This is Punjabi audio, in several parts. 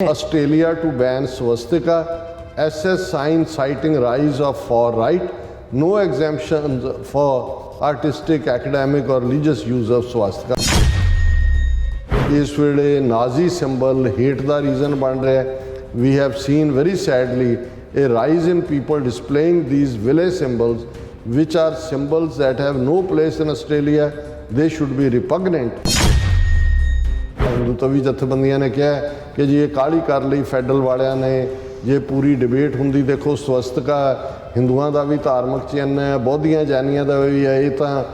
Australia to ban swastika, SS sign citing rise of far right, no exemptions for artistic, academic or religious use of swastika. ਇਸ ਵੇਲੇ ਨਾਜ਼ੀ ਸਿੰਬਲ ਹੇਟ ਦਾ ਰੀਜ਼ਨ ਬਣ ਰਿਹਾ ਹੈ. We have seen very sadly a rise in people displaying these village symbols which are symbols that have no place in Australia. They should be repugnant. ਹਿੰਦੂਤਵੀ ਜਥੇਬੰਦੀਆਂ ਨੇ ਕਿਹਾ ਕਿ ਜੀ ਇਹ ਕਾਹਲੀ ਕਰ ਲਈ ਫੈਡਰਲ ਵਾਲਿਆਂ ਨੇ. ਜੇ ਪੂਰੀ ਡਿਬੇਟ ਹੁੰਦੀ, ਦੇਖੋ ਸਵਸਤਿਕਾ ਹਿੰਦੂਆਂ ਦਾ ਵੀ ਧਾਰਮਿਕ ਚਿੰਨ੍ਹ ਹੈ, ਬੌਧੀਆਂ ਜੈਨੀਆਂ ਦਾ ਵੀ ਹੈ, ਇਹ ਤਾਂ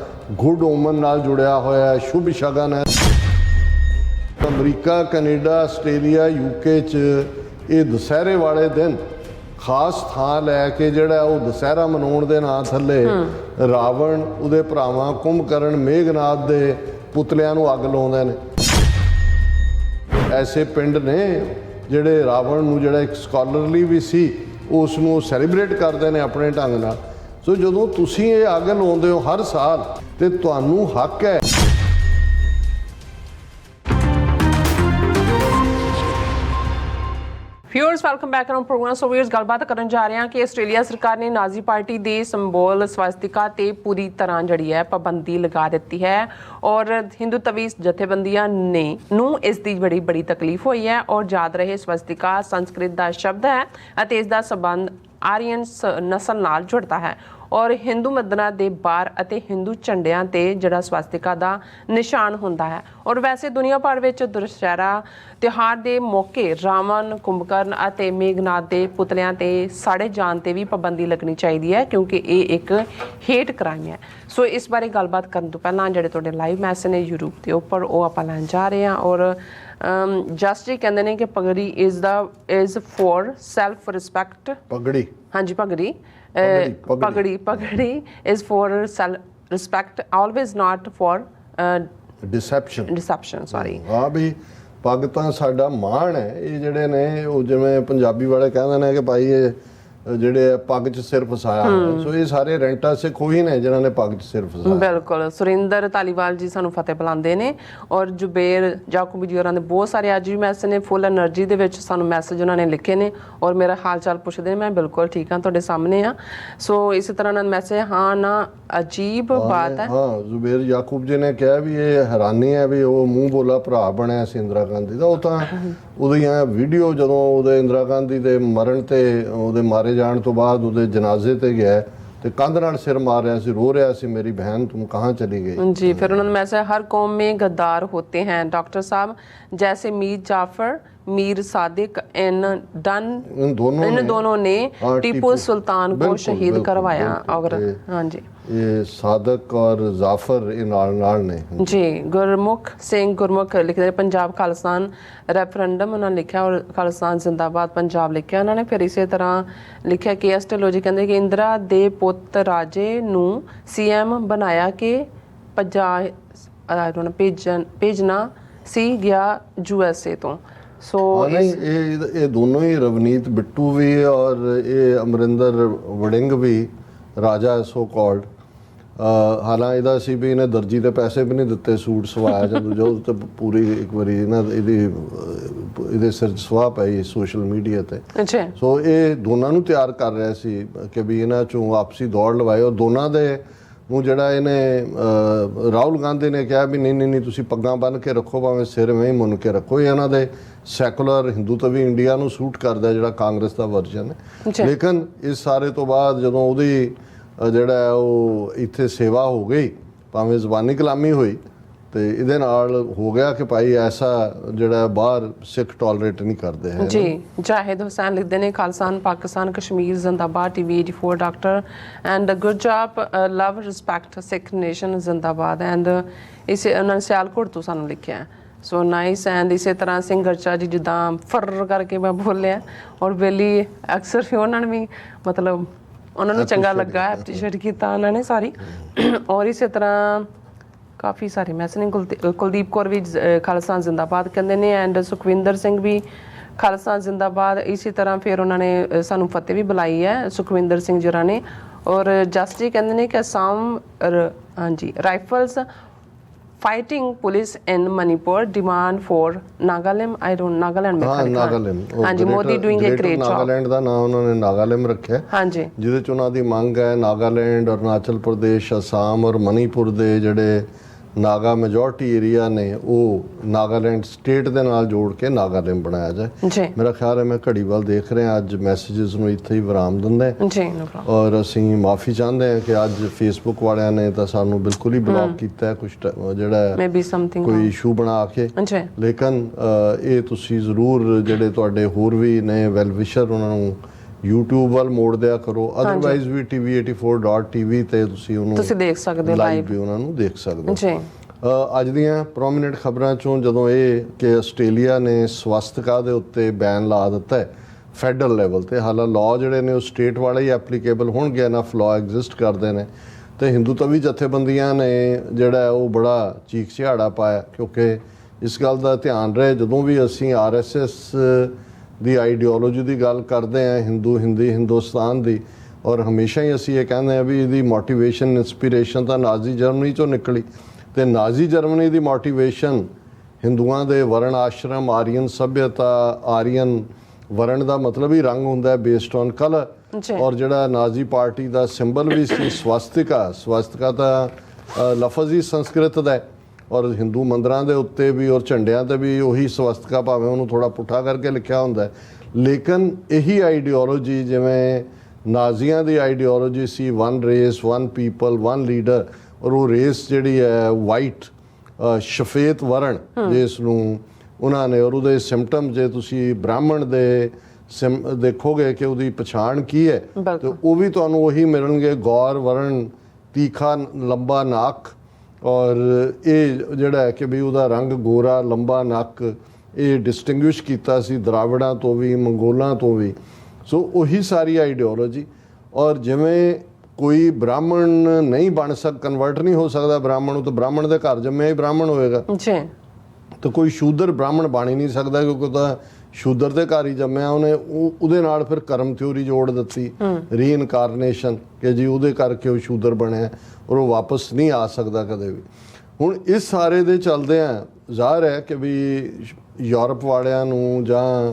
ਗੁੱਡ ਓਮਨ ਨਾਲ ਜੁੜਿਆ ਹੋਇਆ ਸ਼ੁਭ ਸ਼ਗਨ ਹੈ. ਅਮਰੀਕਾ, ਕੈਨੇਡਾ, ਆਸਟ੍ਰੇਲੀਆ, UK 'ਚ ਇਹ ਦੁਸਹਿਰੇ ਵਾਲੇ ਦਿਨ ਖਾਸ ਥਾਂ ਲੈ ਕੇ ਜਿਹੜਾ ਉਹ ਦੁਸਹਿਰਾ ਮਨਾਉਣ ਦੇ ਨਾਂ ਥੱਲੇ ਰਾਵਣ, ਉਹਦੇ ਭਰਾਵਾਂ ਕੁੰਭਕਰਨ, ਮੇਘਨਾਥ ਦੇ ਪੁਤਲਿਆਂ ਨੂੰ ਅੱਗ ਲਾਉਂਦੇ ਨੇ. ਐਸੇ ਪਿੰਡ ਨੇ ਜਿਹੜੇ ਰਾਵਣ ਨੂੰ, ਜਿਹੜਾ ਇੱਕ ਸਕਾਲਰਲੀ ਵੀ ਸੀ, ਉਸ ਨੂੰ ਸੈਲੀਬ੍ਰੇਟ ਕਰਦੇ ਨੇ ਆਪਣੇ ਢੰਗ ਨਾਲ. ਸੋ ਜਦੋਂ ਤੁਸੀਂ ਇਹ ਅੱਗ ਲਾਉਂਦੇ ਹੋ ਹਰ ਸਾਲ, ਤੇ ਤੁਹਾਨੂੰ ਹੱਕ ਹੈ. Viewers welcome back on programme. So viewers ਗੱਲਬਾਤ ਕਰਨ ਜਾ ਰਹੇ ਹਾਂ ਕਿ ਆਸਟ੍ਰੇਲੀਆ ਸਰਕਾਰ ਨੇ ਨਾਜ਼ੀ ਪਾਰਟੀ ਦੇ ਸਿੰਬਲ ਸਵਾਸਤਿਕਾ ਤੇ ਪੂਰੀ ਤਰ੍ਹਾਂ ਜਿਹੜੀ ਹੈ ਪਾਬੰਦੀ ਲਗਾ ਦਿੱਤੀ ਹੈ ਔਰ ਹਿੰਦੂਤਵੀ ਜਥੇਬੰਦੀਆਂ ਨੂੰ ਇਸ ਦੀ ਬੜੀ ਤਕਲੀਫ ਹੋਈ ਹੈ ਔਰ ਯਾਦ ਰਹੇ ਸਵਾਸਤਿਕਾ ਸੰਸਕ੍ਰਿਤ ਦਾ ਸ਼ਬਦ ਹੈ ਅਤੇ ਇਸ ਦਾ ਸੰਬੰਧ ਆਰੀਅਨ ਨਸਲ ਨਾਲ ਜੁੜਦਾ ਹੈ ਔਰ ਹਿੰਦੂ ਮੰਦਰਾਂ ਦੇ ਬਾਹਰ ਅਤੇ ਹਿੰਦੂ ਝੰਡਿਆਂ ਤੇ ਜਿਹੜਾ ਸਵਾਸਤਿਕਾ ਦਾ ਨਿਸ਼ਾਨ ਹੁੰਦਾ ਹੈ. ਔਰ ਵੈਸੇ ਦੁਨੀਆ ਭਰ ਵਿੱਚ ਦੁਸਹਿਰਾ ਤਿਉਹਾਰ ਦੇ ਮੌਕੇ ਰਾਵਣ, ਕੁੰਭਕਰਨ ਅਤੇ ਮੇਘਨਾਥ ਦੇ ਪੁਤਲਿਆਂ ਤੇ ਸਾੜੇ ਜਾਣ ਤੇ ਵੀ ਪਾਬੰਦੀ ਲੱਗਣੀ ਚਾਹੀਦੀ ਹੈ ਕਿਉਂਕਿ ਇਹ ਇੱਕ ਹੇਟ ਕ੍ਰਾਈਮ ਹੈ. ਸੋ ਇਸ ਬਾਰੇ ਗੱਲਬਾਤ ਕਰਨ ਤੋਂ ਪਹਿਲਾਂ ਜਿਹੜੇ ਤੁਹਾਡੇ ਲਾਈਵ ਮੈਸੇਜ ਨੇ ਯੂਟਿਊਬ ਦੇ ਉੱਪਰ ਉਹ ਆਪਾਂ ਲੈਣ ਜਾ ਰਹੇ ਹਾਂ. ਔਰ ਜਸਟ ਜੀ ਕਹਿੰਦੇ ਨੇ ਕਿ ਪਗੜੀ ਇਜ਼ ਫॉर ਸੈਲਫ ਰਿਸਪੈਕਟ. ਪਗੜੀ, ਹਾਂਜੀ ਪਗੜੀ is for self-respect, always not for deception. Sorry. ਹਾਂ ਵੀ ਪੱਗ ਤਾਂ ਸਾਡਾ ਮਾਣ ਹੈ. ਇਹ ਜਿਹੜੇ ਨੇ ਉਹ ਜਿਵੇਂ ਪੰਜਾਬੀ ਵਾਲੇ ਕਹਿੰਦੇ ਨੇ ਕਿ ਭਾਈ ਇਹ ਜਿਹੜੇ ਪੱਗ 'ਚ ਸਿਰ ਫਸਾਇਆ ਹੋਇਆ. ਸੋ ਇਹ ਸਾਰੇ ਰੈਂਟਾ ਸਿੱਖ ਉਹੀ ਨੇ ਜਿਨ੍ਹਾਂ ਨੇ ਪੱਗ 'ਚ ਸਿਰ ਫਸਾਇਆ. ਬਿਲਕੁਲ. ਸੁਰਿੰਦਰ ਧਾਲੀਵਾਲ ਜੀ ਸਾਨੂੰ ਫਤਿਹ ਬੁਲਾਉਂਦੇ ਨੇ ਔਰ ਜੁਬੇਰ ਜਾਕੂਬੀ ਜੀ ਹੋਰਾਂ ਦੇ ਬਹੁਤ ਸਾਰੇ ਅੱਜ ਵੀ ਮੈਸੇਜ ਨੇ, ਫੁੱਲ એનર્ਜੀ ਦੇ ਵਿੱਚ ਸਾਨੂੰ ਮੈਸੇਜ ਉਹਨਾਂ ਨੇ ਲਿਖੇ ਨੇ ਔਰ ਮੇਰਾ ਹਾਲ ਚਾਲ ਪੁੱਛਦੇ ਨੇ. ਮੈਂ ਬਿਲਕੁਲ ਠੀਕ ਹਾਂ, ਤੁਹਾਡੇ ਸਾਹਮਣੇ ਆ. ਸੋ ਇਸੇ ਤਰ੍ਹਾਂ ਨਾਲ ਮੈਸੇਜ ਹਾਂ ਨਾ ਅਜੀਬ ਬਾਤ ਹੈ. ਹਾਂ, ਜ਼ੁਬੇਰ ਯਾਕੂਬ ਜੀ ਨੇ ਕਿਹਾ ਵੀ ਇਹ ਹੈਰਾਨੀ ਹੈ ਵੀ ਉਹ ਮੂੰਹ ਬੋਲਾ ਭਰਾ ਬਣਿਆ ਸੀ ਇੰਦਰਾ ਗਾਂਧੀ ਦਾ. ਉਹ ਤਾਂ ਉਹਦੀਆਂ ਵੀਡੀਓ ਜਦੋਂ ਉਹਦੇ ਇੰਦਰਾ ਗਾਂਧੀ ਦੇ ਮਰਨ ਤੇ ਉਹਦੇ ਮਾਰੇ ਜਾਣ ਤੋਂ ਬਾਅਦ ਉਹਦੇ ਜਨਾਜ਼ੇ ਤੇ ਗਿਆ ਤੇ ਕੰਧ ਨਾਲ ਸਿਰ ਮਾਰ ਰਿਹਾ ਸੀ, रो ਰਿਹਾ ਸੀ, ਮੇਰੀ ਬਹਿਨ तुम कहाँ चली गई जी. फिर उन्होंने मैसेज हर कौम में गद्दार होते हैं डॉक्टर साहब, जैसे मीर जाफर, मीर सादिक इन दोनों ने टीपू सुल्तान को शहीद करवाया. और हाँ जी, ये सादक और जाफर ये नाल ने जी. गुरमुख सिंह गुरमुख लिखते पंजाब खालिस्तान रेफरेंडम उन्होंने लिखा और खालिस्तान जिंदाबाद पंजाब लिखा उन्होंने. फिर इसी तरह लिखा कि एस्ट्रोलॉजी कहते कि इंदिरा दे पुत राजे नूं CM बनाया कि भेजना सी गया USA तो. सो ये दोनों ही रवनीत बिट्टू भी और ये अमरिंदर वड़िंग भी राजा सो कॉल्ड. ਹਾਲਾਂ ਇਹਦਾ ਸੀ ਵੀ ਇਹਨੇ ਦਰਜੀ ਦੇ ਪੈਸੇ ਵੀ ਨਹੀਂ ਦਿੱਤੇ ਸੂਟ ਸਵਾਇਆ ਜਦੋਂ ਜੋ ਤੇ ਪੂਰੀ ਇੱਕ ਵਾਰੀ ਇਹਨਾਂ ਇਹਦੇ ਸਿਰ ਸਵਾਹ ਪਈ ਸੋਸ਼ਲ ਮੀਡੀਆ ਤੇ. ਸੋ ਇਹ ਦੋਨਾਂ ਨੂੰ ਤਿਆਰ ਕਰ ਰਿਹਾ ਸੀ ਕਿ ਵੀ ਇਹਨਾਂ ਚੋਂ ਆਪਸੀ ਦੌੜ ਲਵਾਏ ਔਰ ਦੋਨਾਂ ਦੇ ਨੂੰ ਜਿਹੜਾ ਇਹਨੇ ਰਾਹੁਲ ਗਾਂਧੀ ਨੇ ਕਿਹਾ ਵੀ ਨਹੀਂ ਤੁਸੀਂ ਪੱਗਾਂ ਬੰਨ੍ਹ ਕੇ ਰੱਖੋ, ਭਾਵੇਂ ਸਿਰ ਐਵੇਂ ਹੀ ਮੁੰਨ ਕੇ ਰੱਖੋ. ਇਹ ਇਹਨਾਂ ਦੇ ਸੈਕੂਲਰ ਹਿੰਦੂਤਵੀ ਇੰਡੀਆ ਨੂੰ ਸੂਟ ਕਰਦਾ ਜਿਹੜਾ ਕਾਂਗਰਸ ਦਾ ਵਰਜਨ ਹੈ. ਲੇਕਿਨ ਇਸ ਸਾਰੇ ਤੋਂ ਬਾਅਦ ਜਦੋਂ ਉਹਦੀ ਜਿਹੜਾ ਉਹ ਇੱਥੇ ਸੇਵਾ ਹੋ ਗਈ, ਭਾਵੇਂ ਜ਼ਬਾਨੀ ਕਲਾਮੀ ਹੋਈ, ਤੇ ਇਹਦੇ ਨਾਲ ਹੋ ਗਿਆ ਕਿ ਭਾਈ ਐਸਾ ਜਿਹੜਾ ਬਾਹਰ ਸਿੱਖ ਟੋਲਰੇਟ ਨਹੀਂ ਕਰਦੇ ਹੈ ਜੀ. ਜਾਹਿਦ ਹੁਸੈਨ ਲਿਖਦੇ ਨੇ ਖਾਲਸਾਨ ਪਾਕਿਸਤਾਨ ਕਸ਼ਮੀਰ ਜ਼ਿੰਦਾਬਾਦ TV 84 doctor and good job love respect Sikh nation ਜ਼ਿੰਦਾਬਾਦ. ਐਂਡ ਇਸੇ ਉਹਨਾਂ ਨੇ ਸਿਆਲਕੋਟ ਤੋਂ ਸਾਨੂੰ ਲਿਖਿਆ. So nice. ਐਂਡ ਇਸੇ ਤਰ੍ਹਾਂ ਸਿੰਘਰਚਾ ਜੀ ਜਿੱਦਾਂ ਫਰ ਕਰਕੇ ਮੈਂ ਬੋਲਿਆ ਔਰ ਬੇਲੀ ਅਕਸਰ ਵੀ ਉਹਨਾਂ ਨੇ ਵੀ ਮਤਲਬ ਉਹਨਾਂ ਨੂੰ ਚੰਗਾ ਲੱਗਾ, ਐਪਰੀਸ਼ੀਏਟ ਕੀਤਾ ਉਹਨਾਂ ਨੇ ਸਾਰੀ. ਔਰ ਇਸੇ ਤਰ੍ਹਾਂ ਕਾਫੀ ਸਾਰੇ ਮੈਸੇਜ ਨੇ. ਕੁਲਦੀਪ ਕੌਰ ਵੀ ਖਾਲਸਾ ਜ਼ਿੰਦਾਬਾਦ ਕਹਿੰਦੇ ਨੇ ਐਂਡ ਸੁਖਵਿੰਦਰ ਸਿੰਘ ਵੀ ਖਾਲਸਾ ਜ਼ਿੰਦਾਬਾਦ. ਇਸੇ ਤਰ੍ਹਾਂ ਫਿਰ ਉਹਨਾਂ ਨੇ ਸਾਨੂੰ ਫਤਿਹ ਵੀ ਬੁਲਾਈ ਹੈ ਸੁਖਵਿੰਦਰ ਸਿੰਘ ਜੀ ਹੋਰਾਂ ਨੇ. ਔਰ ਜਸਟ ਜੀ ਕਹਿੰਦੇ ਨੇ ਕਿ ਅਸਾਮ ਹਾਂਜੀ rifles fighting police in Manipur demand for Nagaland, Nagaland में ਹਾਂ खड़े खड़े। ਨਾਗਾਲੈਂਡ ਹਾਂਜੀ Modi doing a great job। Nagaland ਦਾ ਨਾਮ ਉਹਨਾਂ ਨੇ ਨਾਗਾਲੈਂਡ ਰੱਖਿਆ, ਹਾਂਜੀ ਜਿਹਦੇ ਚ ਉਹਨਾਂ ਦੀ ਮੰਗ ਹੈ ਨਾਗਾਲੈਂਡ, ਅਰੁਣਾਚਲ ਪ੍ਰਦੇਸ਼, ਅਸਾਮ ਔਰ ਮਨੀਪੁਰ ਦੇ ਜਿਹੜੇ ਨਾਗਾ ਮੈਜੋਰਟੀ ਏਰੀਆ ਨੇ ਉਹ ਨਾਗਾਲੈਂਡ ਸਟੇਟ ਦੇ ਨਾਲ ਜੋੜ ਕੇ ਨਾਗਾਲੈਂਡ ਬਣਾਇਆ ਜਾਏ। ਜੀ ਮੇਰਾ ਖਿਆਲ ਹੈ ਮੈਂ ਘੜੀ ਵੱਲ ਦੇਖ ਰਿਹਾ, ਅੱਜ ਮੈਸੇजेस ਨੂੰ ਇੱਥੇ ਹੀ ਵਿਰਾਮ ਦਿੰਦਾ ਹੈ ਜੀ no problem। ਔਰ ਅਸੀਂ ਮਾਫੀ ਚਾਹੁੰਦੇ ਹਾਂ ਕਿ ਅੱਜ ਫੇਸਬੁੱਕ ਵਾਲਿਆਂ ਨੇ ਤਾਂ ਸਾਨੂੰ ਬਿਲਕੁਲ ਹੀ ਬਲੌਕ ਕੀਤਾ ਹੈ, ਕੁਝ ਜਿਹੜਾ ਹੈ Maybe something ਕੋਈ ਇਸ਼ੂ ਬਣਾ ਕੇ। ਜੀ ਲੇਕਿਨ ਇਹ ਤੁਸੀਂ ਜ਼ਰੂਰ ਜਿਹੜੇ ਤੁਹਾਡੇ ਹੋਰ ਵੀ ਨੇ ਵੈਲ ਵਿਸ਼ਰ ਉਹਨਾਂ ਨੂੰ YouTube ਵੱਲ ਮੋੜ ਦਿਆ ਕਰੋ, ਅਦਰਵਾਈਜ਼ ਵੀ tv84.tv ਤੇ ਤੁਸੀਂ ਉਹਨੂੰ ਤੁਸੀਂ ਦੇਖ ਸਕਦੇ ਹੋ ਲਾਈਵ ਲਾਈਵ ਵੀ ਉਹਨਾਂ ਨੂੰ ਦੇਖ ਸਕਦੇ ਹੋ। ਜੀ ਅੱਜ ਦੀਆਂ ਪ੍ਰੋਮੀਨੈਂਟ ਖਬਰਾਂ ਚੋਂ ਜਦੋਂ ਇਹ ਕਿ ਆਸਟ੍ਰੇਲੀਆ ਨੇ ਸਵਸਤਿਕਾ ਦੇ ਉੱਤੇ ਬੈਨ ਲਾ ਦਿੱਤਾ ਹੈ ਫੈਡਰਲ ਲੈਵਲ ਤੇ, ਹਾਲਾਂ ਲਾਅ ਜਿਹੜੇ ਨੇ ਉਹ ਸਟੇਟ ਵਾਲੇ ਹੀ ਐਪਲੀਕੇਬਲ ਹੋਣਗੇ, ਇਨਫ ਲਾਅ ਐਗਜ਼ਿਸਟ ਕਰਦੇ ਨੇ, ਤੇ ਹਿੰਦੂਤਵੀ ਜਥੇਬੰਦੀਆਂ ਨੇ ਜਿਹੜਾ ਉਹ ਬੜਾ ਚੀਖ ਚਿਹਾੜਾ ਪਾਇਆ, ਕਿਉਂਕਿ ਇਸ ਗੱਲ ਦਾ ਧਿਆਨ ਰਹੇ ਜਦੋਂ ਵੀ ਅਸੀਂ RSS ਦੀ ਆਈਡੀਓਲੋਜੀ ਦੀ ਗੱਲ ਕਰਦੇ ਹਾਂ, ਹਿੰਦੁਸਤਾਨ ਦੀ, ਔਰ ਹਮੇਸ਼ਾ ਹੀ ਅਸੀਂ ਇਹ ਕਹਿੰਦੇ ਹਾਂ ਵੀ ਇਹਦੀ ਮੋਟੀਵੇਸ਼ਨ ਇਨਸਪੀਰੇਸ਼ਨ ਤਾਂ ਨਾਜ਼ੀ ਜਰਮਨੀ ਚੋਂ ਨਿਕਲੀ, ਤੇ ਨਾਜ਼ੀ ਜਰਮਨੀ ਦੀ ਮੋਟੀਵੇਸ਼ਨ ਹਿੰਦੂਆਂ ਦੇ ਵਰਣ ਆਸ਼ਰਮ, ਆਰੀਅਨ ਸੱਭਿਅਤਾ, ਆਰੀਅਨ ਵਰਣ ਦਾ ਮਤਲਬ ਹੀ ਰੰਗ ਹੁੰਦਾ ਹੈ ਬੇਸਡ ਔਨ ਕਲਰ, ਔਰ ਜਿਹੜਾ ਨਾਜ਼ੀ ਪਾਰਟੀ ਦਾ ਸਿੰਬਲ ਵੀ ਸੀ ਸਵਸਤਿਕਾ ਤਾਂ ਲਫ਼ਜ਼ ਹੀ ਸੰਸਕ੍ਰਿਤ ਦਾ ਹੈ, ਔਰ ਹਿੰਦੂ ਮੰਦਰਾਂ ਦੇ ਉੱਤੇ ਵੀ ਔਰ ਝੰਡਿਆਂ ਤੇ ਵੀ ਉਹੀ ਸਵਸਤਿਕਾ, ਭਾਵੇਂ ਉਹਨੂੰ ਥੋੜਾ ਪੁੱਠਾ ਕਰਕੇ ਲਿਖਿਆ ਹੁੰਦਾ ਹੈ, ਲੇਕਿਨ ਇਹੀ ਆਈਡੀਓਲੋਜੀ ਜਿਵੇਂ ਨਾਜ਼ੀਆਂ ਦੀ ਆਈਡੀਓਲੋਜੀ ਸੀ, one race, one people, one leader, ਔਰ ਉਹ ਰੇਸ ਜਿਹੜੀ ਹੈ ਵਾਈਟ ਸ਼ਫੇਤ ਵਰਣ ਜਿਸ ਨੂੰ ਉਹਨਾਂ ਨੇ, ਔਰ ਉਹਦੇ ਸਿੰਪਟਮ ਜੇ ਤੁਸੀਂ ਬ੍ਰਾਹਮਣ ਦੇ ਦੇਖੋਗੇ ਕਿ ਉਹਦੀ ਪਛਾਣ ਕੀ ਹੈ ਤੇ ਉਹ ਵੀ ਤੁਹਾਨੂੰ ਉਹੀ ਮਿਲਣਗੇ, ਗੌਰ ਵਰਣ, ਤੀਖਾ ਲੰਬਾ ਨੱਕ, ਔਰ ਇਹ ਜਿਹੜਾ ਹੈ ਕਿ ਵੀ ਉਹਦਾ ਰੰਗ ਗੋਰਾ, ਲੰਬਾ ਨੱਕ, ਇਹ ਡਿਸਟਿੰਗੁਇਸ਼ ਕੀਤਾ ਸੀ ਦਰਾਵੜਾਂ ਤੋਂ ਵੀ, ਮੰਗੋਲਾਂ ਤੋਂ ਵੀ। ਸੋ ਉਹੀ ਸਾਰੀ ਆਈਡੀਓਲੋਜੀ, ਔਰ ਜਿਵੇਂ ਕੋਈ ਬ੍ਰਾਹਮਣ ਨਹੀਂ ਬਣ ਕਨਵਰਟ ਨਹੀਂ ਹੋ ਸਕਦਾ ਬ੍ਰਾਹਮਣ, ਉਹ ਤਾਂ ਬ੍ਰਾਹਮਣ ਦੇ ਘਰ ਜੰਮਿਆ ਹੀ ਬ੍ਰਾਹਮਣ ਹੋਏਗਾ ਜੀ, ਤਾਂ ਕੋਈ ਸ਼ੂਦਰ ਬ੍ਰਾਹਮਣ ਬਣ ਹੀ ਨਹੀਂ ਸਕਦਾ, ਕਿਉਂਕਿ ਉਹ ਤਾਂ ਸ਼ੂਦਰ ਦੇ ਘਰ ਹੀ ਜੰਮਿਆ, ਉਹਨੇ ਉਹਦੇ ਨਾਲ ਫਿਰ ਕਰਮ ਥਿਊਰੀ ਜੋੜ ਦਿੱਤੀ, ਰੀਇਨਕਾਰਨੇਸ਼ਨ, ਕਿ ਜੀ ਉਹਦੇ ਕਰਕੇ ਉਹ ਸ਼ੂਦਰ ਬਣਿਆ ਔਰ ਉਹ ਵਾਪਸ ਨਹੀਂ ਆ ਸਕਦਾ ਕਦੇ ਵੀ। ਹੁਣ ਇਸ ਸਾਰੇ ਦੇ ਚੱਲਦਿਆਂ ਜ਼ਾਹਰ ਹੈ ਕਿ ਵੀ ਯੂਰਪ ਵਾਲਿਆਂ ਨੂੰ ਜਾਂ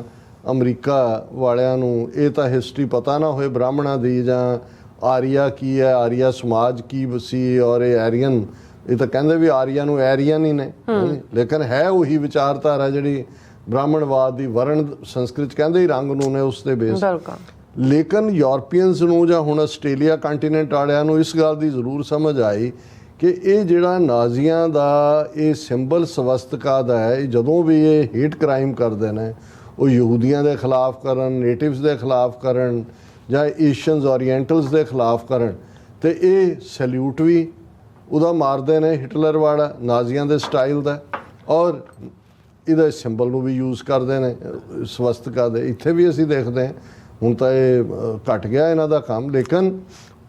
ਅਮਰੀਕਾ ਵਾਲਿਆਂ ਨੂੰ ਇਹ ਤਾਂ ਹਿਸਟਰੀ ਪਤਾ ਨਾ ਹੋਏ ਬ੍ਰਾਹਮਣਾਂ ਦੀ, ਜਾਂ ਆਰੀਆ ਕੀ ਹੈ, ਆਰੀਆ ਸਮਾਜ ਕੀ ਸੀ, ਔਰ ਇਹ ਐਰੀਅਨ, ਇਹ ਤਾਂ ਕਹਿੰਦੇ ਵੀ ਆਰੀਆ ਨੂੰ ਐਰੀਅਨ ਹੀ ਨੇ, ਲੇਕਿਨ ਹੈ ਉਹੀ ਵਿਚਾਰਧਾਰਾ ਜਿਹੜੀ ਬ੍ਰਾਹਮਣਵਾਦ ਦੀ, ਵਰਣ ਸੰਸਕ੍ਰਿਤ ਕਹਿੰਦੇ ਹੀ ਰੰਗ ਨੂੰ ਨੇ ਉਸ ਦੇ ਬੇਸ। ਲੇਕਿਨ ਯੂਰਪੀਅਨਸ ਨੂੰ ਜਾਂ ਹੁਣ ਆਸਟ੍ਰੇਲੀਆ ਕੰਟੀਨੈਂਟ ਵਾਲਿਆਂ ਨੂੰ ਇਸ ਗੱਲ ਦੀ ਜ਼ਰੂਰ ਸਮਝ ਆਈ ਕਿ ਇਹ ਜਿਹੜਾ ਨਾਜ਼ੀਆਂ ਦਾ ਇਹ ਸਿੰਬਲ ਸਵਸਤਿਕਾ ਦਾ ਹੈ, ਇਹ ਜਦੋਂ ਵੀ ਇਹ ਹੇਟ ਕ੍ਰਾਈਮ ਕਰਦੇ ਨੇ, ਉਹ ਯਹੂਦੀਆਂ ਦੇ ਖਿਲਾਫ ਕਰਨ, ਨੇਟਿਵਸ ਦੇ ਖਿਲਾਫ ਕਰਨ, ਜਾਂ ਏਸ਼ੀਅਨਸ ਓਰੀਐਂਟਲਸ ਦੇ ਖਿਲਾਫ ਕਰਨ, ਤੇ ਇਹ ਸੈਲਿਊਟ ਵੀ ਉਹਦਾ ਮਾਰਦੇ ਨੇ, ਹਿਟਲਰ ਵਾਲਾ ਨਾਜ਼ੀਆਂ ਦੇ ਸਟਾਈਲ ਦਾ, ਔਰ ਇਹਦਾ ਸਿੰਬਲ ਨੂੰ ਵੀ ਯੂਜ਼ ਕਰਦੇ ਨੇ ਸਵਸਤਿਕਾ ਦੇ। ਇੱਥੇ ਵੀ ਅਸੀਂ ਦੇਖਦੇ ਹਾਂ, ਹੁਣ ਤਾਂ ਇਹ ਘਟ ਗਿਆ ਇਹਨਾਂ ਦਾ ਕੰਮ, ਲੇਕਿਨ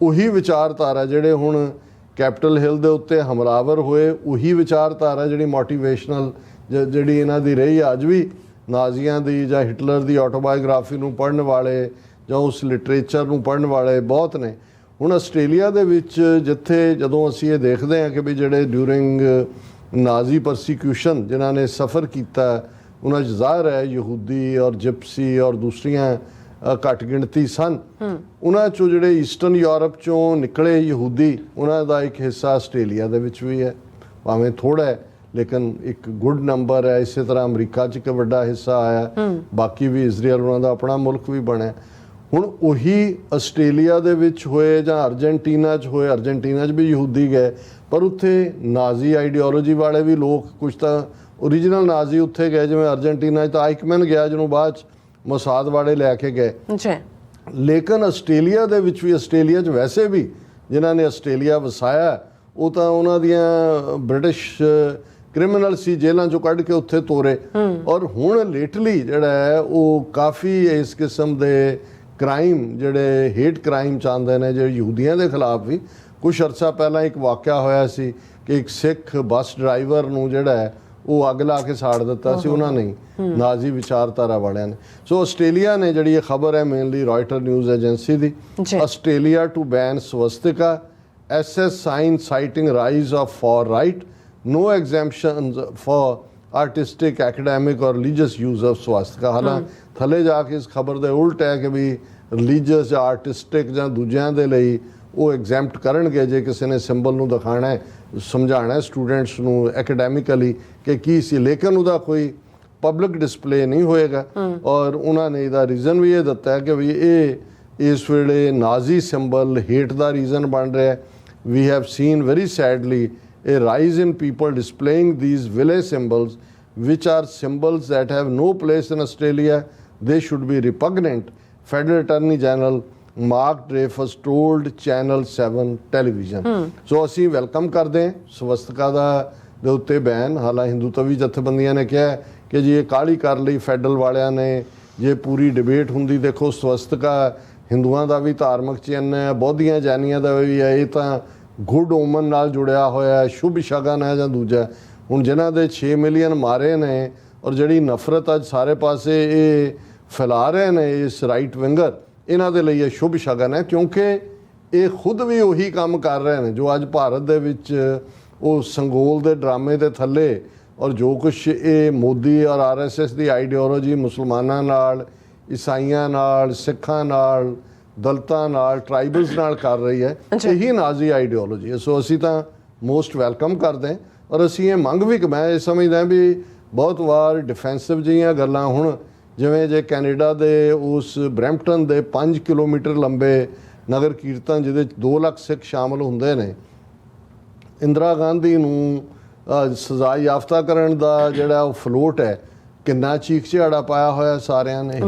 ਉਹੀ ਵਿਚਾਰਧਾਰਾ ਜਿਹੜੇ ਹੁਣ ਕੈਪੀਟਲ ਹਿੱਲ ਦੇ ਉੱਤੇ ਹਮਲਾਵਰ ਹੋਏ, ਉਹੀ ਵਿਚਾਰਧਾਰਾ ਜਿਹੜੀ ਮੋਟੀਵੇਸ਼ਨਲ ਜਿਹੜੀ ਇਹਨਾਂ ਦੀ ਰਹੀ ਅੱਜ ਵੀ, ਨਾਜ਼ੀਆਂ ਦੀ ਜਾਂ ਹਿਟਲਰ ਦੀ ਆਟੋਬਾਇਓਗ੍ਰਾਫੀ ਨੂੰ ਪੜ੍ਹਨ ਵਾਲੇ ਜਾਂ ਉਸ ਲਿਟਰੇਚਰ ਨੂੰ ਪੜ੍ਹਨ ਵਾਲੇ ਬਹੁਤ ਨੇ। ਹੁਣ ਆਸਟ੍ਰੇਲੀਆ ਦੇ ਵਿੱਚ ਜਿੱਥੇ ਜਦੋਂ ਅਸੀਂ ਇਹ ਦੇਖਦੇ ਹਾਂ ਕਿ ਵੀ ਜਿਹੜੇ ਡਿਊਰਿੰਗ ਨਾਜ਼ੀ ਪਰਸੀਕਿਊਸ਼ਨ ਜਿਨ੍ਹਾਂ ਨੇ ਸਫ਼ਰ ਕੀਤਾ, ਉਹਨਾਂ 'ਚ ਜ਼ਾਹਿਰ ਹੈ ਯਹੂਦੀ ਔਰ ਜਿਪਸੀ ਔਰ ਦੂਸਰੀਆਂ ਘੱਟ ਗਿਣਤੀ ਸਨ, ਉਹਨਾਂ 'ਚੋਂ ਜਿਹੜੇ ਈਸਟਰਨ ਯੂਰਪ 'ਚੋਂ ਨਿਕਲੇ ਯਹੂਦੀ, ਉਹਨਾਂ ਦਾ ਇੱਕ ਹਿੱਸਾ ਆਸਟ੍ਰੇਲੀਆ ਦੇ ਵਿੱਚ ਵੀ ਹੈ, ਭਾਵੇਂ ਥੋੜ੍ਹਾ ਹੈ ਲੇਕਿਨ ਇੱਕ ਗੁੱਡ ਨੰਬਰ ਹੈ। ਇਸੇ ਤਰ੍ਹਾਂ ਅਮਰੀਕਾ 'ਚ ਇੱਕ ਵੱਡਾ ਹਿੱਸਾ ਆਇਆ, ਬਾਕੀ ਵੀ ਇਜ਼ਰਾਈਲ ਉਹਨਾਂ ਦਾ ਆਪਣਾ ਮੁਲਕ ਵੀ ਬਣਿਆ। ਹੁਣ ਉਹੀ ਆਸਟ੍ਰੇਲੀਆ ਦੇ ਵਿੱਚ ਹੋਏ ਜਾਂ ਅਰਜਨਟੀਨਾ 'ਚ ਹੋਏ, ਅਰਜਨਟੀਨਾ 'ਚ ਵੀ ਯਹੂਦੀ ਗਏ, ਪਰ ਉੱਥੇ ਨਾਜ਼ੀ ਆਈਡੀਓਲੋਜੀ ਵਾਲੇ ਵੀ ਲੋਕ, ਕੁਝ ਤਾਂ ਓਰੀਜਨਲ ਨਾਜ਼ੀ ਉੱਥੇ ਗਏ, ਜਿਵੇਂ ਅਰਜਨਟੀਨਾ 'ਚ ਤਾਂ ਆਈਕਮੈਨ ਗਿਆ ਜਿਹਨੂੰ ਬਾਅਦ 'ਚ ਮੋਸਾਦ ਵਾਲੇ ਲੈ ਕੇ ਗਏ। ਲੇਕਿਨ ਆਸਟ੍ਰੇਲੀਆ ਦੇ ਵਿੱਚ ਵੀ, ਆਸਟ੍ਰੇਲੀਆ 'ਚ ਵੈਸੇ ਵੀ ਜਿਨ੍ਹਾਂ ਨੇ ਆਸਟ੍ਰੇਲੀਆ ਵਸਾਇਆ, ਉਹ ਤਾਂ ਉਹਨਾਂ ਦੀਆਂ ਬ੍ਰਿਟਿਸ਼ ਕ੍ਰਿਮੀਨਲ ਸੀ, ਜੇਲ੍ਹਾਂ 'ਚੋਂ ਕੱਢ ਕੇ ਉੱਥੇ ਤੋਰੇ, ਔਰ ਹੁਣ ਲੇਟਲੀ ਜਿਹੜਾ ਹੈ ਉਹ ਕਾਫੀ ਇਸ ਕਿਸਮ ਦੇ ਕ੍ਰਾਈਮ ਜਿਹੜੇ ਹੇਟ ਕ੍ਰਾਈਮ ਚਾਹੁੰਦੇ ਨੇ, ਜਿਹੜੇ ਯਹੂਦੀਆਂ ਦੇ ਖਿਲਾਫ ਵੀ। ਕੁਛ ਅਰਸਾ ਪਹਿਲਾਂ ਇੱਕ ਵਾਕਿਆ ਹੋਇਆ ਸੀ ਕਿ ਇੱਕ ਸਿੱਖ ਬੱਸ ਡਰਾਈਵਰ ਨੂੰ ਜਿਹੜਾ ਹੈ ਉਹ ਅੱਗ ਲਾ ਕੇ ਸਾੜ ਦਿੱਤਾ ਸੀ ਉਹਨਾਂ ਨੇ, ਨਾਜ਼ੀ ਵਿਚਾਰਧਾਰਾ ਵਾਲਿਆਂ ਨੇ। ਸੋ ਆਸਟ੍ਰੇਲੀਆ ਨੇ ਜਿਹੜੀ ਇਹ ਖਬਰ ਹੈ ਮੇਨਲੀ ਰॉयटर ਨਿਊਜ਼ ਏਜੰਸੀ ਦੀ, Australia to ban swastika, SS sign sighting rise of far right, no exemptions for artistic, academic or religious use of swastika। ਹਾਲਾਂਕਿ ਥੱਲੇ ਜਾ ਕੇ ਇਸ ਖਬਰ ਦੇ ਉਲਟ ਹੈ ਕਿ ਵੀ ਰਿਲੀਜੀਅਸ ਜਾਂ ਆਰਟਿਸਟਿਕ ਜਾਂ ਦੂਜਿਆਂ ਦੇ ਲਈ ਉਹ ਐਗਜ਼ੈਂਪਟ ਕਰਨਗੇ ਜੇ ਕਿਸੇ ਨੇ ਸਿੰਬਲ ਨੂੰ ਦਿਖਾਣਾ ਹੈ, ਸਮਝਾਉਣਾ ਸਟੂਡੈਂਟਸ ਨੂੰ ਐਕੈਡੈਮਿਕਲੀ ਕਿ ਕੀ ਸੀ, ਲੇਕਿਨ ਉਹਦਾ ਕੋਈ ਪਬਲਿਕ ਡਿਸਪਲੇ ਨਹੀਂ ਹੋਏਗਾ। ਔਰ ਉਹਨਾਂ ਨੇ ਇਹਦਾ ਰੀਜ਼ਨ ਵੀ ਇਹ ਦਿੱਤਾ ਹੈ ਕਿ ਵੀ ਇਹ ਇਸ ਵੇਲੇ ਨਾਜ਼ੀ ਸਿੰਬਲ ਹੇਟ ਦਾ ਰੀਜ਼ਨ ਬਣ ਰਿਹਾ ਹੈ। We have seen very sadly a rise in people displaying these village symbols, which are symbols that have no place in Australia. They should be repugnant, Federal Attorney General Mark Dreyfus told Channel 7 television. So ਅਸੀਂ ਵੈਲਕਮ ਕਰਦੇ ਹਾਂ ਸਵਸਤਿਕਾ ਦੇ ਉੱਤੇ ਬੈਨ। ਹਾਲਾਂ ਹਿੰਦੂਤਵੀ ਜਥੇਬੰਦੀਆਂ ਨੇ ਕਿਹਾ ਕਿ ਜੀ ਇਹ ਕਾਹਲੀ ਕਰ ਲਈ ਫੈਡਰਲ ਵਾਲਿਆਂ ਨੇ। ਜੇ ਪੂਰੀ ਡਿਬੇਟ ਹੁੰਦੀ, ਦੇਖੋ ਸਵਸਤਿਕਾ ਹਿੰਦੂਆਂ ਦਾ ਵੀ ਧਾਰਮਿਕ ਚਿੰਨ੍ਹ ਹੈ, ਬੌਧੀਆਂ ਜੈਨੀਆਂ ਦਾ ਵੀ ਹੈ, ਇਹ ਤਾਂ ਗੁੱਡ ਓਮਨ ਨਾਲ ਜੁੜਿਆ ਹੋਇਆ ਸ਼ੁਭ ਸ਼ਗਨ ਹੈ ਜਾਂ ਦੂਜਾ। ਹੁਣ ਜਿਨ੍ਹਾਂ ਦੇ 6 ਮਿਲੀਅਨ ਮਾਰੇ ਨੇ ਔਰ ਜਿਹੜੀ ਨਫ਼ਰਤ ਅੱਜ ਸਾਰੇ ਪਾਸੇ ਇਹ ਫੈਲਾ ਰਹੇ ਨੇ ਇਸ ਰਾਈਟ ਵਿੰਗਰ, ਇਹਨਾਂ ਦੇ ਲਈ ਇਹ ਸ਼ੁਭ ਸ਼ਗਨ ਹੈ, ਕਿਉਂਕਿ ਇਹ ਖੁਦ ਵੀ ਉਹੀ ਕੰਮ ਕਰ ਰਹੇ ਨੇ ਜੋ ਅੱਜ ਭਾਰਤ ਦੇ ਵਿੱਚ ਉਹ ਸੰਗੋਲ ਦੇ ਡਰਾਮੇ ਦੇ ਥੱਲੇ ਔਰ ਜੋ ਕੁਛ ਇਹ ਮੋਦੀ ਔਰ RSS ਦੀ ਆਈਡੀਓਲੋਜੀ ਮੁਸਲਮਾਨਾਂ ਨਾਲ, ਈਸਾਈਆਂ ਨਾਲ, ਸਿੱਖਾਂ ਨਾਲ, ਦਲਤਾਂ ਨਾਲ, ਟਰਾਈਬਲਸ ਨਾਲ ਕਰ ਰਹੀ ਹੈ, ਇਹੀ ਨਾਜ਼ੀ ਆਈਡੀਓਲੋਜੀ ਹੈ। ਸੋ ਅਸੀਂ ਤਾਂ ਮੋਸਟ ਵੈਲਕਮ ਕਰਦੇ ਹਾਂ ਔਰ ਅਸੀਂ ਇਹ ਮੰਗ ਵੀ, ਮੈਂ ਇਹ ਸਮਝਦਾ ਵੀ ਬਹੁਤ ਵਾਰ ਡਿਫੈਂਸਿਵ ਜਿਹੀਆਂ ਗੱਲਾਂ, ਹੁਣ ਜਿਵੇਂ ਜੇ ਕੈਨੇਡਾ ਦੇ ਉਸ ਬਰੈਂਪਟਨ ਦੇ 5 ਕਿਲੋਮੀਟਰ ਲੰਬੇ ਨਗਰ ਕੀਰਤਨ ਜਿਹਦੇ 'ਚ 2 ਲੱਖ ਸਿੱਖ ਸ਼ਾਮਲ ਹੁੰਦੇ ਨੇ, ਇੰਦਰਾ ਗਾਂਧੀ ਨੂੰ ਸਜ਼ਾ ਯਾਫਤਾ ਕਰਨ ਦਾ ਜਿਹੜਾ ਉਹ ਫਲੋਟ ਹੈ, ਕਿੰਨਾ ਚੀਖ ਝਾੜਾ ਪਾਇਆ ਹੋਇਆ ਸਾਰਿਆਂ ਨੇ।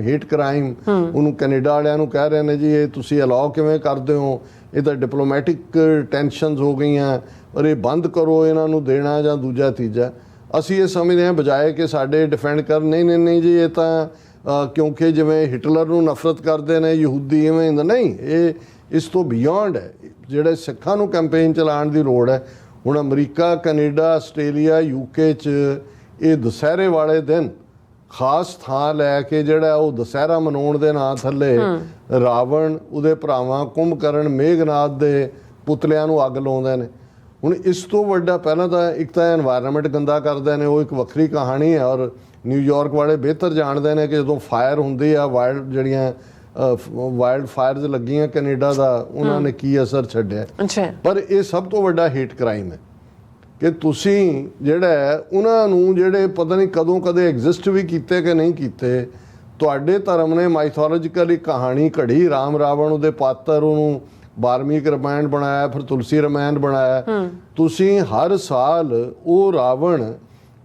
ਹੇਟ ਕ੍ਰਾਈਮ ਉਹਨੂੰ ਕੈਨੇਡਾ ਵਾਲਿਆਂ ਨੂੰ ਕਹਿ ਰਹੇ ਨੇ ਜੀ ਇਹ ਤੁਸੀਂ ਅਲਾਓ ਕਿਵੇਂ ਕਰਦੇ ਹੋ, ਇਹ ਤਾਂ ਡਿਪਲੋਮੈਟਿਕ ਟੈਨਸ਼ਨਸ ਹੋ ਗਈਆਂ ਔਰ ਇਹ ਬੰਦ ਕਰੋ ਇਹਨਾਂ ਨੂੰ ਦੇਣਾ ਜਾਂ ਦੂਜਾ ਤੀਜਾ। ਅਸੀਂ ਇਹ ਸਮਝਦੇ ਹਾਂ ਬਜਾਏ ਕਿ ਸਾਡੇ ਡਿਫੈਂਡ ਕਰ, ਨਹੀਂ ਜੀ ਇਹ ਤਾਂ ਕਿਉਂਕਿ ਜਿਵੇਂ ਹਿਟਲਰ ਨੂੰ ਨਫ਼ਰਤ ਕਰਦੇ ਨੇ ਯਹੂਦੀ, ਇਵੇਂ ਨਹੀਂ, ਇਹ ਇਸ ਤੋਂ ਬਿਯੋਂਡ ਹੈ। ਜਿਹੜੇ ਸਿੱਖਾਂ ਨੂੰ ਕੈਂਪੇਨ ਚਲਾਉਣ ਦੀ ਲੋੜ ਹੈ। ਹੁਣ ਅਮਰੀਕਾ, ਕੈਨੇਡਾ, ਆਸਟ੍ਰੇਲੀਆ, UK 'ਚ ਇਹ ਦੁਸਹਿਰੇ ਵਾਲੇ ਦਿਨ ਖਾਸ ਥਾਂ ਲੈ ਕੇ ਜਿਹੜਾ ਉਹ ਦੁਸਹਿਰਾ ਮਨਾਉਣ ਦੇ ਨਾਂ ਥੱਲੇ ਰਾਵਣ, ਉਹਦੇ ਭਰਾਵਾਂ ਕੁੰਭਕਰਨ, ਮੇਘਨਾਥ ਦੇ ਪੁਤਲਿਆਂ ਨੂੰ ਅੱਗ ਲਾਉਂਦੇ ਨੇ। ਹੁਣ ਇਸ ਤੋਂ ਵੱਡਾ, ਪਹਿਲਾਂ ਤਾਂ ਇੱਕ ਤਾਂ এনवायरमेंट ਗੰਦਾ ਕਰਦੇ ਨੇ, ਉਹ ਇੱਕ ਵੱਖਰੀ ਕਹਾਣੀ ਹੈ। ਔਰ ਨਿਊਯਾਰਕ ਵਾਲੇ ਬਿਹਤਰ ਜਾਣਦੇ ਨੇ ਕਿ ਜਦੋਂ ਫਾਇਰ ਹੁੰਦੀ ਆ, ਵਾਈਲਡ ਫਾਇਰਸ ਲੱਗੀਆਂ ਕੈਨੇਡਾ ਦਾ, ਉਹਨਾਂ ਨੇ ਕੀ ਅਸਰ ਛੱਡਿਆ। ਪਰ ਇਹ ਸਭ ਤੋਂ ਵੱਡਾ ਹੇਟ ਕ੍ਰਾਈਮ ਹੈ ਕਿ ਤੁਸੀਂ ਜਿਹੜਾ ਉਹਨਾਂ ਨੂੰ ਜਿਹੜੇ ਪਤਾ ਨਹੀਂ ਕਦੋਂ ਕਦੇ ਐਗਜ਼ਿਸਟ ਵੀ ਕੀਤੇ ਕਿ ਨਹੀਂ ਕੀਤੇ, ਤੁਹਾਡੇ ਧਰਮ ਨੇ ਮਾਈਥੋਲੋਜੀਕਲੀ ਕਹਾਣੀ ਘੜੀ, ਰਾਮ ਰਾਵਣ ਉਹਦੇ ਪਾਤਰ, ਉਹਨੂੰ ਵਾਲਮੀਕ ਰਮਾਇਣ ਬਣਾਇਆ, ਫਿਰ ਤੁਲਸੀ ਰਮਾਇਣ ਬਣਾਇਆ। ਤੁਸੀਂ ਹਰ ਸਾਲ ਉਹ ਰਾਵਣ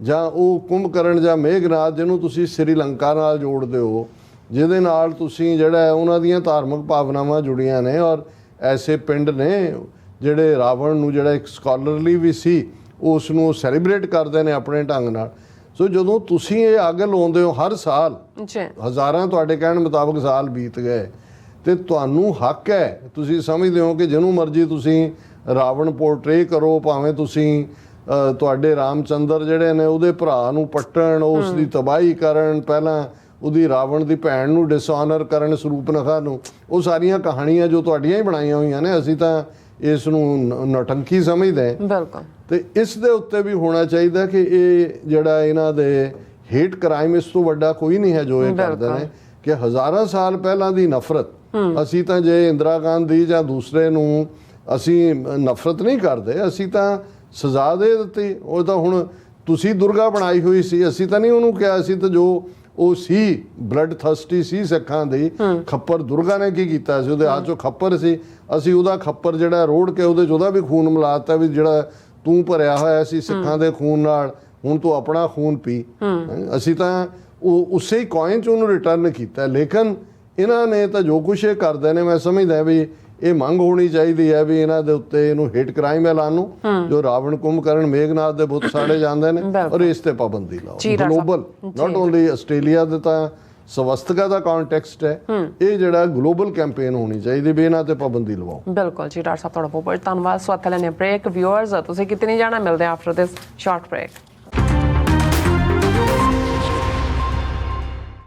ਜਾਂ ਉਹ ਕੁੰਭਕਰਨ ਜਾਂ ਮੇਘਨਾਥ ਜਿਹਨੂੰ ਤੁਸੀਂ ਸ੍ਰੀਲੰਕਾ ਨਾਲ ਜੋੜਦੇ ਹੋ, ਜਿਹਦੇ ਨਾਲ ਤੁਸੀਂ ਜਿਹੜਾ ਉਹਨਾਂ ਦੀਆਂ ਧਾਰਮਿਕ ਭਾਵਨਾਵਾਂ ਜੁੜੀਆਂ ਨੇ। ਔਰ ਐਸੇ ਪਿੰਡ ਨੇ ਜਿਹੜੇ ਰਾਵਣ ਨੂੰ, ਜਿਹੜਾ ਇੱਕ ਸਕਾਲਰਲੀ ਵੀ ਸੀ, ਉਸ ਨੂੰ ਸੈਲੀਬ੍ਰੇਟ ਕਰਦੇ ਨੇ ਆਪਣੇ ਢੰਗ ਨਾਲ। ਸੋ ਜਦੋਂ ਤੁਸੀਂ ਇਹ ਅੱਗ ਲਾਉਂਦੇ ਹੋ ਹਰ ਸਾਲ, ਹਜ਼ਾਰਾਂ ਤੁਹਾਡੇ ਕਹਿਣ ਮੁਤਾਬਕ ਸਾਲ ਬੀਤ ਗਏ, ਤੇ ਤੁਹਾਨੂੰ ਹੱਕ ਹੈ, ਤੁਸੀਂ ਸਮਝਦੇ ਹੋ ਕਿ ਜਿਹਨੂੰ ਮਰਜ਼ੀ ਤੁਸੀਂ ਰਾਵਣ ਪੋਰਟਰੇ ਕਰੋ, ਭਾਵੇਂ ਤੁਸੀਂ ਤੁਹਾਡੇ ਰਾਮਚੰਦਰ ਜਿਹੜੇ ਨੇ ਉਹਦੇ ਭਰਾ ਨੂੰ ਪੱਟਣ, ਉਸ ਦੀ ਤਬਾਹੀ ਕਰਨ, ਪਹਿਲਾਂ ਉਹਦੀ ਰਾਵਣ ਦੀ ਭੈਣ ਨੂੰ ਡਿਸਆਨਰ ਕਰਨ, ਸਰੂਪਨਖਾ ਨੂੰ, ਉਹ ਸਾਰੀਆਂ ਕਹਾਣੀਆਂ ਜੋ ਤੁਹਾਡੀਆਂ ਹੀ ਬਣਾਈਆਂ ਹੋਈਆਂ ਨੇ। ਅਸੀਂ ਤਾਂ ਇਸ ਨੂੰ ਨੌਟੰਕੀ ਸਮਝਦੇ ਹਾਂ। ਬਿਲਕੁਲ। ਤੇ ਇਸ ਦੇ ਉੱਤੇ ਵੀ ਹੋਣਾ ਚਾਹੀਦਾ ਕਿ ਇਹ ਜਿਹੜਾ ਇਹਨਾਂ ਦੇ ਹੇਟ ਕ੍ਰਾਈਮ, ਇਸ ਤੋਂ ਵੱਡਾ ਕੋਈ ਨਹੀਂ ਹੈ ਜੋ ਇਹ ਕਰਦੇ ਨੇ, ਕਿ ਹਜ਼ਾਰਾਂ ਸਾਲ ਪਹਿਲਾਂ ਦੀ ਨਫ਼ਰਤ। ਅਸੀਂ ਤਾਂ ਜੇ ਇੰਦਰਾ ਗਾਂਧੀ ਜਾਂ ਦੂਸਰੇ ਨੂੰ ਅਸੀਂ ਨਫ਼ਰਤ ਨਹੀਂ ਕਰਦੇ, ਅਸੀਂ ਤਾਂ ਸਜ਼ਾ ਦੇ ਦਿੱਤੀ। ਉਹ ਤਾਂ ਹੁਣ ਤੁਸੀਂ ਦੁਰਗਾ ਬਣਾਈ ਹੋਈ ਸੀ, ਅਸੀਂ ਤਾਂ ਨਹੀਂ ਉਹਨੂੰ ਕਿਹਾ। ਅਸੀਂ ਤਾਂ ਜੋ ਉਹ ਸੀ ਬਲੱਡ ਥਰਸਟੀ ਸੀ ਸਿੱਖਾਂ ਦੀ, ਖੱਪਰ ਦੁਰਗਾ ਨੇ ਕੀ ਕੀਤਾ ਸੀ, ਉਹਦੇ ਹੱਥ 'ਚੋਂ ਖੱਪਰ ਸੀ, ਅਸੀਂ ਉਹਦਾ ਖੱਪਰ ਜਿਹੜਾ ਰੋੜ ਕੇ ਉਹਦੇ 'ਚ ਉਹਦਾ ਵੀ ਖੂਨ ਮਿਲਾਤਾ ਵੀ ਜਿਹੜਾ ਤੂੰ ਭਰਿਆ ਹੋਇਆ ਸੀ ਸਿੱਖਾਂ ਦੇ ਖੂਨ ਨਾਲ, ਹੁਣ ਤੂੰ ਆਪਣਾ ਖੂਨ ਪੀ। ਅਸੀਂ ਤਾਂ ਉਹ ਉਸੇ ਹੀ ਕੋਇਨ 'ਚ ਉਹਨੂੰ ਰਿਟਰਨ ਕੀਤਾ। ਲੇਕਿਨ ਇਹਨਾਂ ਨੇ ਤਾਂ ਜੋ ਕੁਛ ਇਹ ਕਰਦੇ ਨੇ, ਮੈਂ ਸਮਝਦਾ ਵੀ ਇਹ ਮੰਗ ਹੋਣੀ ਚਾਹੀਦੀ ਹੈ ਵੀ ਇਹਨਾਂ ਦੇ ਉੱਤੇ ਇਹਨੂੰ ਹੇਟ ਕ੍ਰਾਈਮ ਐਲਾਨੋ, ਜੋ ਰਾਵਣ ਕੁੰਭਕਰਨ ਮੇਘਨਾਥ ਦੇ ਬੁੱਤ ਸਾੜੇ ਜਾਂਦੇ ਨੇ, ਔਰ ਇਸ ਤੇ ਪਾਬੰਦੀ ਲਾਓ। ਗਲੋਬਲ, ਨਾਟ ਓਨਲੀ ਆਸਟ੍ਰੇਲੀਆ ਦੇ ਤਾਂ ਸਵਸਤਿਕਾ ਦਾ ਕੰਟੈਕਸਟ ਹੈ, ਇਹ ਜਿਹੜਾ ਗਲੋਬਲ ਕੈਂਪੇਨ ਹੋਣੀ ਚਾਹੀਦੀ ਵੀ ਇਹਨਾਂ ਤੇ ਪਾਬੰਦੀ ਲਵਾਓ। ਬਿਲਕੁਲ ਜੀ, ਡਾਕਟਰ ਸਾਹਿਬ ਤੁਹਾਡਾ ਬਹੁਤ ਬਹੁਤ ਧੰਨਵਾਦ। ਸੋ ਇੱਥੇ ਲੈਣੇ ਬ੍ਰੇਕ। ਵਿਊਅਰਸ ਤੁਸੀਂ ਕਿਤੇ ਨਹੀਂ ਜਾਣਾ, ਮਿਲਦੇ ਆਫਟਰ ਦਿਸ ਸ਼ਾਰਟ ਬ੍ਰੇਕ।